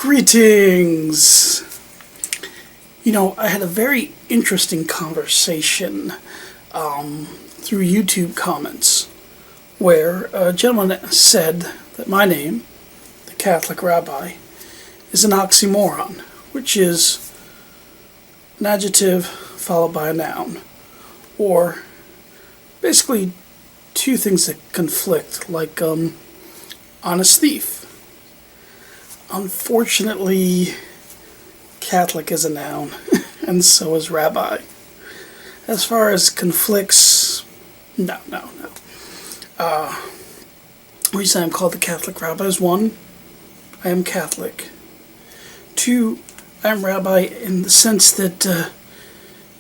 Greetings! You know, I had a very interesting conversation through YouTube comments where a gentleman said that my name, the Catholic Rabbi, is an oxymoron, which is an adjective followed by a noun, or basically two things that conflict, like honest thief. Unfortunately, Catholic is a noun, and so is rabbi. As far as conflicts, no. The reason I'm called the Catholic Rabbi is 1, I am Catholic. 2, I am rabbi in the sense that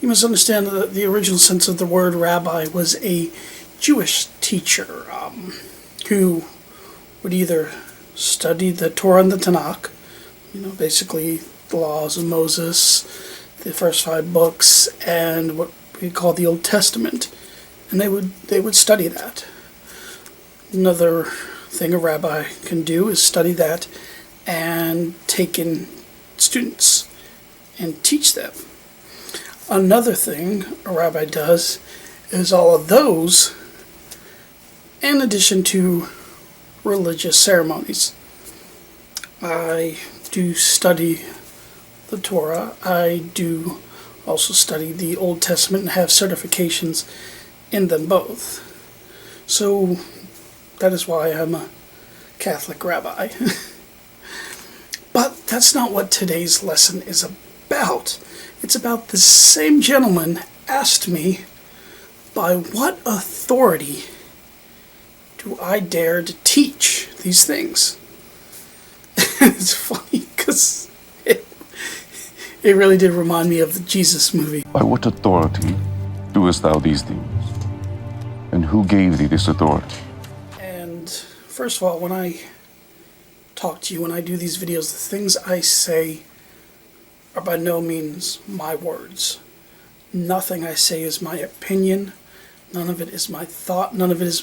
you must understand that the original sense of the word rabbi was a Jewish teacher who would either study the Torah and the Tanakh, basically the laws of Moses, the first 5 books, and what we call the Old Testament, and they would study that. Another thing a rabbi can do is study that and take in students and teach them. Another thing a rabbi does is all of those in addition to religious ceremonies. I do study the Torah. I do also study the Old Testament and have certifications in them both. So that is why I'm a Catholic rabbi. But that's not what today's lesson is about. It's about the same gentleman asked me, by what authority do I dare to teach these things? It's funny because it really did remind me of the Jesus movie. By what authority doest thou these things? And who gave thee this authority? And first of all, when I talk to you, when I do these videos, the things I say are by no means my words. Nothing I say is my opinion. None of it is my thought. None of it is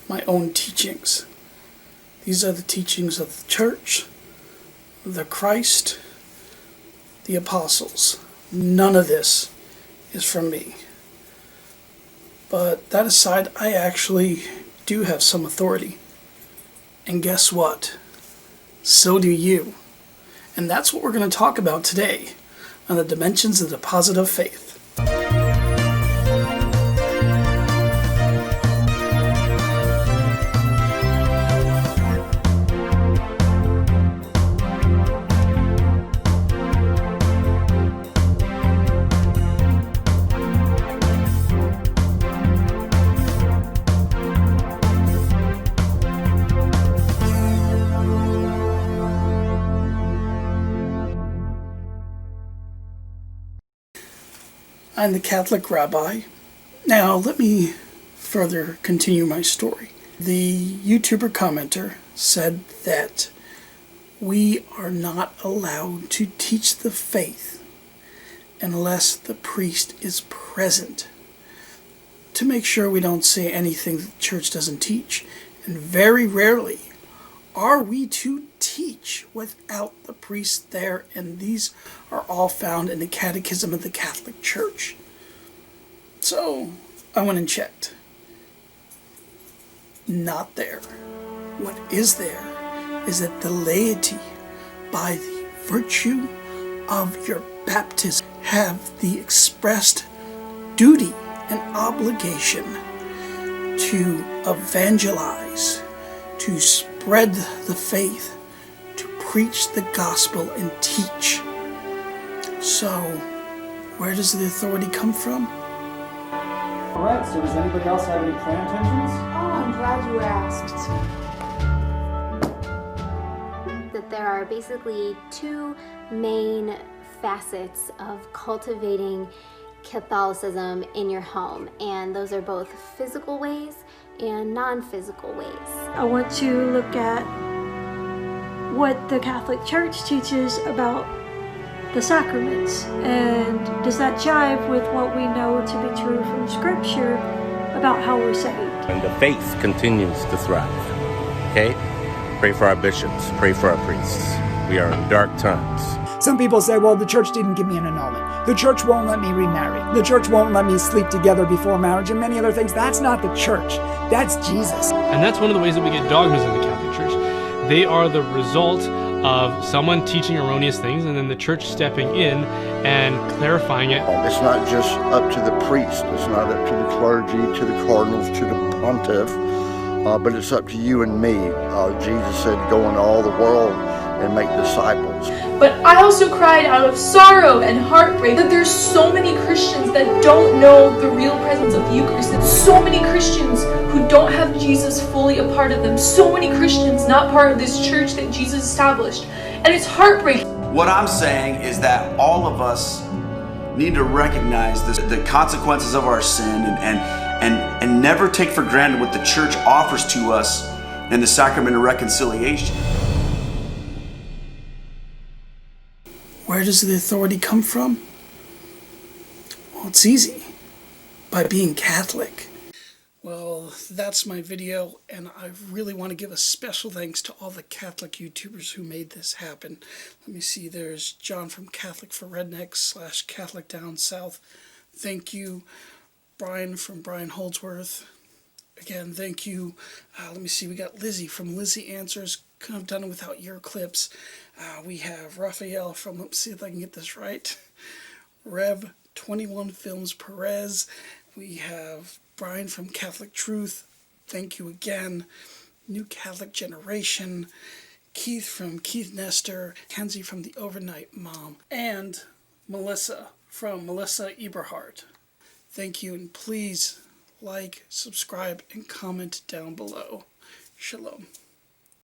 my own teachings. These are the teachings of the church, the Christ, the apostles. None of this is from me. But that aside, I actually do have some authority. And guess what? So do you. And that's what we're going to talk about today on the dimensions of the deposit of faith. I'm the Catholic Rabbi. Now, let me further continue my story. The YouTuber commenter said that we are not allowed to teach the faith unless the priest is present, to make sure we don't say anything that the church doesn't teach. And very rarely are we to teach without the priest there, and these are all found in the Catechism of the Catholic Church. So I went and checked. Not there. What is there is that the laity, by the virtue of your baptism, have the expressed duty and obligation to evangelize, to spread the faith, to preach the gospel and teach. So, where does the authority come from? Alright, so does anybody else have any prayer intentions? Oh, I'm glad you asked. That there are basically 2 main facets of cultivating Catholicism in your home, and those are both physical ways and non-physical ways. I want to look at what the Catholic Church teaches about the sacraments, and does that jive with what we know to be true from Scripture about how we're saved? And the faith continues to thrive. Okay? Pray for our bishops, pray for our priests. We are in dark times. Some people say, well, the church didn't give me an annulment. The church won't let me remarry. The church won't let me sleep together before marriage and many other things. That's not the church. That's Jesus. And that's one of the ways that we get dogmas in the Catholic Church. They are the result of someone teaching erroneous things and then the church stepping in and clarifying it. It's not just up to the priest. It's not up to the clergy, to the cardinals, to the pontiff, but it's up to you and me. Jesus said, go into all the world and make disciples. But I also cried out of sorrow and heartbreak that there's so many Christians that don't know the real presence of the Eucharist, and so many Christians who don't have Jesus fully a part of them, so many Christians not part of this church that Jesus established, and it's heartbreaking. What I'm saying is that all of us need to recognize the consequences of our sin and never take for granted what the church offers to us in the sacrament of reconciliation. Where does the authority come from? Well, it's easy. By being Catholic. Well, that's my video, and I really want to give a special thanks to all the Catholic YouTubers who made this happen. Let me see, there's John from Catholic for Rednecks / Catholic Down South. Thank you. Brian from Brian Holdsworth. Again, thank you. Let me see, we got Lizzie from Lizzie Answers. Couldn't have done it without your clips. We have Raphael from, let's see if I can get this right, Rev 21 Films Perez. We have Brian from Catholic Truth. Thank you again. New Catholic Generation. Keith from Keith Nestor. Kenzie from The Overnight Mom. And Melissa from Melissa Eberhardt. Thank you, and please like, subscribe, and comment down below. Shalom.